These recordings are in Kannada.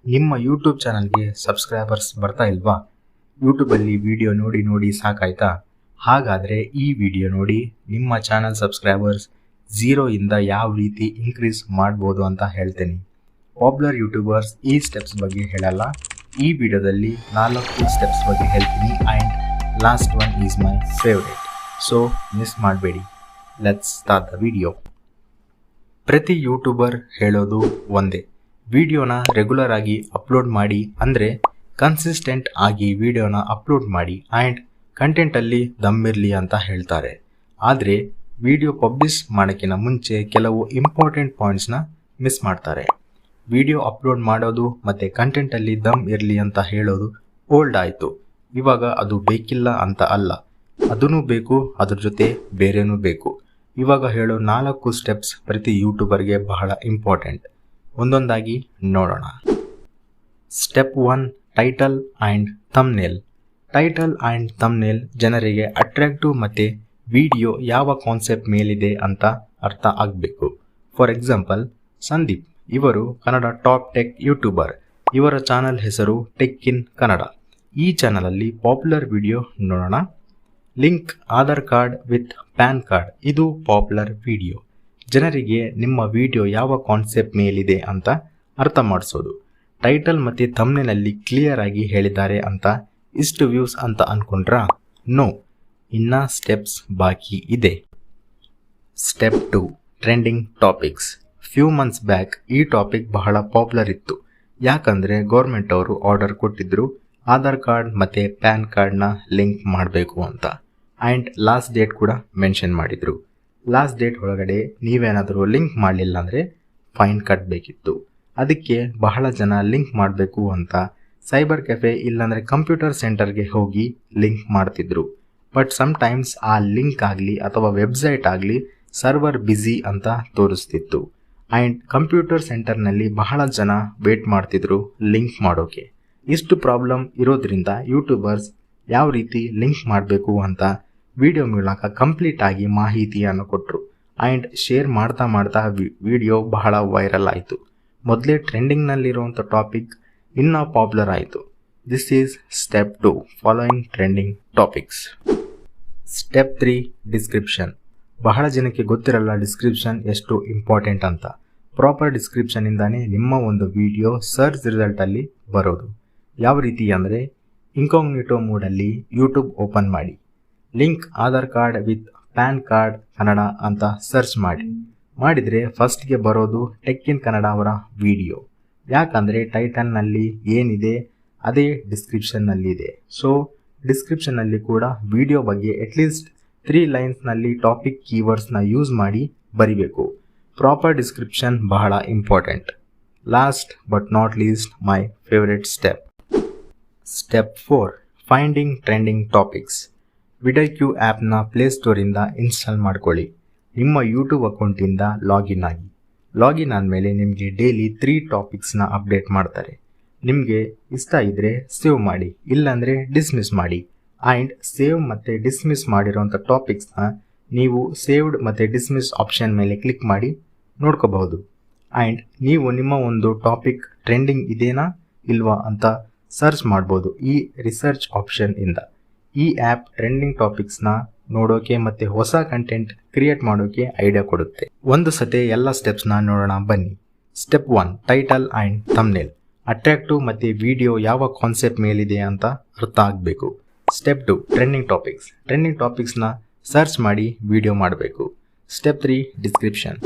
ನಿಮ್ಮ ಯೂಟ್ಯೂಬ್ ಚಾನಲ್ಗೆ ಸಬ್ಸ್ಕ್ರೈಬರ್ಸ್ ಬರ್ತಾ ಇಲ್ವಾ? ಯೂಟ್ಯೂಬಲ್ಲಿ ವಿಡಿಯೋ ನೋಡಿ ಸಾಕಾಯ್ತಾ? ಹಾಗಾದರೆ ಈ ವಿಡಿಯೋ ನೋಡಿ ನಿಮ್ಮ ಚಾನಲ್ ಸಬ್ಸ್ಕ್ರೈಬರ್ಸ್ 0 ಇಂದ ಯಾವ ರೀತಿ ಇನ್ಕ್ರೀಸ್ ಮಾಡ್ಬೋದು ಅಂತ ಹೇಳ್ತೀನಿ. ಪಾಪ್ಯುಲರ್ ಯೂಟ್ಯೂಬರ್ಸ್ ಈ ಸ್ಟೆಪ್ಸ್ ಬಗ್ಗೆ ಹೇಳಲ್ಲ. ಈ ವಿಡಿಯೋದಲ್ಲಿ 4 ಸ್ಟೆಪ್ಸ್ ಬಗ್ಗೆ ಹೇಳ್ತೀನಿ and last one is my favourite. So miss ಮಾಡಬೇಡಿ. Let's start the video. ಪ್ರತಿ ಯೂಟ್ಯೂಬರ್ ಹೇಳೋದು ಒಂದೇ, ವಿಡಿಯೋನ ರೆಗ್ಯುಲರ್ ಆಗಿ ಅಪ್ಲೋಡ್ ಮಾಡಿ, ಅಂದರೆ ಕನ್ಸಿಸ್ಟೆಂಟ್ ಆಗಿ ವಿಡಿಯೋನ ಅಪ್ಲೋಡ್ ಮಾಡಿ ಆ್ಯಂಡ್ ಕಂಟೆಂಟಲ್ಲಿ ದಮ್ಮಿರಲಿ ಅಂತ ಹೇಳ್ತಾರೆ. ಆದರೆ ವಿಡಿಯೋ ಪಬ್ಲಿಷ್ ಮಾಡೋಕ್ಕಿಂತ ಮುಂಚೆ ಕೆಲವು ಇಂಪಾರ್ಟೆಂಟ್ ಪಾಯಿಂಟ್ಸ್ನ ಮಿಸ್ ಮಾಡ್ತಾರೆ. ವಿಡಿಯೋ ಅಪ್ಲೋಡ್ ಮಾಡೋದು ಮತ್ತು ಕಂಟೆಂಟಲ್ಲಿ ದಮ್ ಇರಲಿ ಅಂತ ಹೇಳೋದು ಓಲ್ಡ್ ಆಯಿತು. ಇವಾಗ ಅದು ಬೇಕಿಲ್ಲ ಅಂತ ಅಲ್ಲ, ಅದೂ ಬೇಕು, ಅದ್ರ ಜೊತೆ ಬೇರೆನೂ ಬೇಕು. ಇವಾಗ ಹೇಳೋ 4 ಸ್ಟೆಪ್ಸ್ ಪ್ರತಿ ಯೂಟ್ಯೂಬರ್ಗೆ ಬಹಳ ಇಂಪಾರ್ಟೆಂಟ್. ಒಂದೊಂದಾಗಿ ನೋಡೋಣ. Step 1, title and thumbnail. Title and thumbnail ಜನರಿಗೆ ಅಟ್ರಾಕ್ಟಿವ್ ಮತ್ತು ವಿಡಿಯೋ ಯಾವ ಕಾನ್ಸೆಪ್ಟ್ ಮೇಲಿದೆ ಅಂತ ಅರ್ಥ ಆಗಬೇಕು. ಫಾರ್ ಎಕ್ಸಾಂಪಲ್, ಸಂದೀಪ್ ಇವರು ಕನ್ನಡ ಟಾಪ್ ಟೆಕ್ ಯೂಟ್ಯೂಬರ್. ಇವರ ಚಾನಲ್ ಹೆಸರು ಟೆಕ್ ಇನ್ ಕನ್ನಡ. ಈ ಚಾನಲಲ್ಲಿ ಪಾಪ್ಯುಲರ್ ವಿಡಿಯೋ ನೋಡೋಣ. Link Aadhaar card with PAN card, ಇದು ಪಾಪ್ಯುಲರ್ ವಿಡಿಯೋ. ಜನರಿಗೆ ನಿಮ್ಮ ವಿಡಿಯೋ ಯಾವ ಕಾನ್ಸೆಪ್ಟ್ ಮೇಲಿದೆ ಅಂತ ಅರ್ಥ ಮಾಡಿಸೋದು. ಟೈಟಲ್ ಮತ್ತು ಥಂಬ್ನೇಲಲ್ಲಿ ಕ್ಲಿಯರ್ ಆಗಿ ಹೇಳಿದ್ದಾರೆ ಅಂತ ಇಷ್ಟು ವ್ಯೂಸ್ ಅಂತ ಅಂದ್ಕೊಂಡ್ರಾ? ನೋ, ಇನ್ನು ಸ್ಟೆಪ್ಸ್ ಬಾಕಿ ಇದೆ. Step 2, trending topics. Few months back ಈ ಟಾಪಿಕ್ ಬಹಳ ಪಾಪ್ಯುಲರ್ ಇತ್ತು. ಯಾಕಂದರೆ ಗೌರ್ಮೆಂಟ್ ಅವರು ಆರ್ಡರ್ ಕೊಟ್ಟಿದ್ದರು ಆಧಾರ್ ಕಾರ್ಡ್ ಮತ್ತು ಪ್ಯಾನ್ ಕಾರ್ಡ್ನ ಲಿಂಕ್ ಮಾಡಬೇಕು ಅಂತ, ಆ್ಯಂಡ್ ಲಾಸ್ಟ್ ಡೇಟ್ ಕೂಡ ಮೆನ್ಷನ್ ಮಾಡಿದರು. ಲಾಸ್ಟ್ ಡೇಟ್ ಒಳಗಡೆ ನೀವೇನಾದರೂ ಲಿಂಕ್ ಮಾಡಲಿಲ್ಲ ಅಂದರೆ ಫೈನ್ ಕಟ್ಟಬೇಕಿತ್ತು. ಅದಕ್ಕೆ ಬಹಳ ಜನ ಲಿಂಕ್ ಮಾಡಬೇಕು ಅಂತ ಸೈಬರ್ ಕೆಫೆ ಇಲ್ಲಾಂದರೆ ಕಂಪ್ಯೂಟರ್ ಸೆಂಟರ್ಗೆ ಹೋಗಿ ಲಿಂಕ್ ಮಾಡ್ತಿದ್ರು. ಬಟ್ ಸಮ್ಟೈಮ್ಸ್ ಆ ಲಿಂಕ್ ಆಗಲಿ ಅಥವಾ ವೆಬ್ಸೈಟ್ ಆಗಲಿ ಸರ್ವರ್ ಬ್ಯುಸಿ ಅಂತ ತೋರಿಸ್ತಿತ್ತು. ಆ್ಯಂಡ್ ಕಂಪ್ಯೂಟರ್ ಸೆಂಟರ್ನಲ್ಲಿ ಬಹಳ ಜನ ವೇಟ್ ಮಾಡ್ತಿದ್ರು ಲಿಂಕ್ ಮಾಡೋಕ್ಕೆ. ಇಷ್ಟು ಪ್ರಾಬ್ಲಮ್ ಇರೋದ್ರಿಂದ ಯೂಟ್ಯೂಬರ್ಸ್ ಯಾವ ರೀತಿ ಲಿಂಕ್ ಮಾಡಬೇಕು ಅಂತ ವಿಡಿಯೋ ಮೂಲಕ ಕಂಪ್ಲೀಟ್ ಆಗಿ ಮಾಹಿತಿಯನ್ನು ಕೊಟ್ಟರು. ಆ್ಯಂಡ್ ಶೇರ್ ಮಾಡ್ತಾ ವಿಡಿಯೋ ಬಹಳ ವೈರಲ್ ಆಯಿತು. ಮೊದಲೇ ಟ್ರೆಂಡಿಂಗ್ನಲ್ಲಿರುವಂಥ ಟಾಪಿಕ್ ಇನ್ನೂ ಪಾಪ್ಯುಲರ್ ಆಯಿತು. This is step 2, following trending topics. Step 3, description. ಬಹಳ ಜನಕ್ಕೆ ಗೊತ್ತಿರಲ್ಲ ಡಿಸ್ಕ್ರಿಪ್ಷನ್ ಎಷ್ಟು ಇಂಪಾರ್ಟೆಂಟ್ ಅಂತ. ಪ್ರಾಪರ್ ಡಿಸ್ಕ್ರಿಪ್ಷನಿಂದಾನೇ ನಿಮ್ಮ ಒಂದು ವಿಡಿಯೋ ಸರ್ಚ್ ರಿಸಲ್ಟಲ್ಲಿ ಬರೋದು. ಯಾವ ರೀತಿ ಅಂದರೆ, ಇನ್ಕಾಗ್ನಿಟೋ ಮೋಡಲ್ಲಿ ಯೂಟ್ಯೂಬ್ ಓಪನ್ ಮಾಡಿ, link Aadhaar card with PAN card Kannada ಅಂತ ಸರ್ಚ್ ಮಾಡಿದರೆ ಫಸ್ಟ್ಗೆ ಬರೋದು ಟೆಕ್ ಇನ್ ಕನ್ನಡ ಅವರ ವಿಡಿಯೋ. ಯಾಕಂದರೆ ಟೈಟಲ್ನಲ್ಲಿ ಏನಿದೆ ಅದೇ ಡಿಸ್ಕ್ರಿಪ್ಷನ್ನಲ್ಲಿದೆ. ಸೊ ಡಿಸ್ಕ್ರಿಪ್ಷನ್ನಲ್ಲಿ ಕೂಡ ವಿಡಿಯೋ ಬಗ್ಗೆ ಅಟ್ಲೀಸ್ಟ್ 3 ಲೈನ್ಸ್ನಲ್ಲಿ ಟಾಪಿಕ್ ಕೀವರ್ಡ್ಸ್ನ ಯೂಸ್ ಮಾಡಿ ಬರಿಬೇಕು. ಪ್ರಾಪರ್ ಡಿಸ್ಕ್ರಿಪ್ಷನ್ ಬಹಳ important. Last but not least, my favourite step. Step 4, finding trending topics. VidIQ ಆ್ಯಪ್ನ ಪ್ಲೇಸ್ಟೋರಿಂದ ಇನ್ಸ್ಟಾಲ್ ಮಾಡ್ಕೊಳ್ಳಿ. ನಿಮ್ಮ ಯೂಟ್ಯೂಬ್ ಅಕೌಂಟಿಂದ ಲಾಗಿನ್ ಆಗಿ. ಲಾಗಿನ್ ಆದಮೇಲೆ ನಿಮಗೆ ಡೈಲಿ 3 ಟಾಪಿಕ್ಸ್ನ ಅಪ್ಡೇಟ್ ಮಾಡ್ತಾರೆ. ನಿಮಗೆ ಇಷ್ಟ ಇದ್ದರೆ ಸೇವ್ ಮಾಡಿ, ಇಲ್ಲಾಂದರೆ ಡಿಸ್ಮಿಸ್ ಮಾಡಿ. ಆ್ಯಂಡ್ ಸೇವ್ ಮತ್ತು ಡಿಸ್ಮಿಸ್ ಮಾಡಿರೋಂಥ ಟಾಪಿಕ್ಸ್ನ ನೀವು ಸೇವ್ಡ್ ಮತ್ತು ಡಿಸ್ಮಿಸ್ ಆಪ್ಷನ್ ಮೇಲೆ ಕ್ಲಿಕ್ ಮಾಡಿ ನೋಡ್ಕೋಬಹುದು. ಆ್ಯಂಡ್ ನೀವು ನಿಮ್ಮ ಒಂದು ಟಾಪಿಕ್ ಟ್ರೆಂಡಿಂಗ್ ಇದೆನಾ ಇಲ್ವಾ ಅಂತ ಸರ್ಚ್ ಮಾಡ್ಬೋದು ಈ ರಿಸರ್ಚ್ ಆಪ್ಷನ್ ಇಂದ. ಈ ಆ್ಯಪ್ ಟ್ರೆಂಡಿಂಗ್ ಟಾಪಿಕ್ಸ್ನ ನೋಡೋಕೆ ಮತ್ತು ಹೊಸ ಕಂಟೆಂಟ್ ಕ್ರಿಯೇಟ್ ಮಾಡೋಕೆ ಐಡಿಯಾ ಕೊಡುತ್ತೆ. ಒಂದು ಸತಿ ಎಲ್ಲ ಸ್ಟೆಪ್ಸ್ನ ನೋಡೋಣ ಬನ್ನಿ. Step 1, title and thumbnail. Attractive ಮತ್ತು ವಿಡಿಯೋ ಯಾವ ಕಾನ್ಸೆಪ್ಟ್ ಮೇಲಿದೆ ಅಂತ ಅರ್ಥ ಆಗಬೇಕು. Step 2, trending topics. ಟ್ರೆಂಡಿಂಗ್ ಟಾಪಿಕ್ಸ್ನ ಸರ್ಚ್ ಮಾಡಿ ವಿಡಿಯೋ ಮಾಡಬೇಕು. Step 3, description.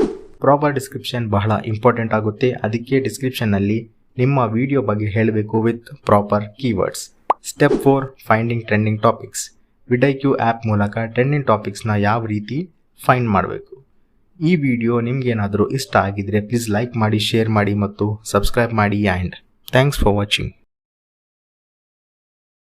ಪ್ರಾಪರ್ ಡಿಸ್ಕ್ರಿಪ್ಷನ್ ಬಹಳ ಇಂಪಾರ್ಟೆಂಟ್ ಆಗುತ್ತೆ. ಅದಕ್ಕೆ ಡಿಸ್ಕ್ರಿಪ್ಷನ್ನಲ್ಲಿ ನಿಮ್ಮ ವಿಡಿಯೋ ಬಗ್ಗೆ ಹೇಳಬೇಕು with proper keywords. Step 4, finding trending topics. VidIQ app ಮೂಲಕ ಟ್ರೆಂಡಿಂಗ್ ಟಾಪಿಕ್ಸ್ನ ಯಾವ ರೀತಿ ಫೈಂಡ್ ಮಾಡಬೇಕು. ಈ ವಿಡಿಯೋ ನಿಮಗೇನಾದರೂ ಇಷ್ಟ ಆಗಿದ್ರೆ ಪ್ಲೀಸ್ ಲೈಕ್ ಮಾಡಿ, ಶೇರ್ ಮಾಡಿ ಮತ್ತು ಸಬ್ಸ್ಕ್ರೈಬ್ ಮಾಡಿ. And thanks for watching.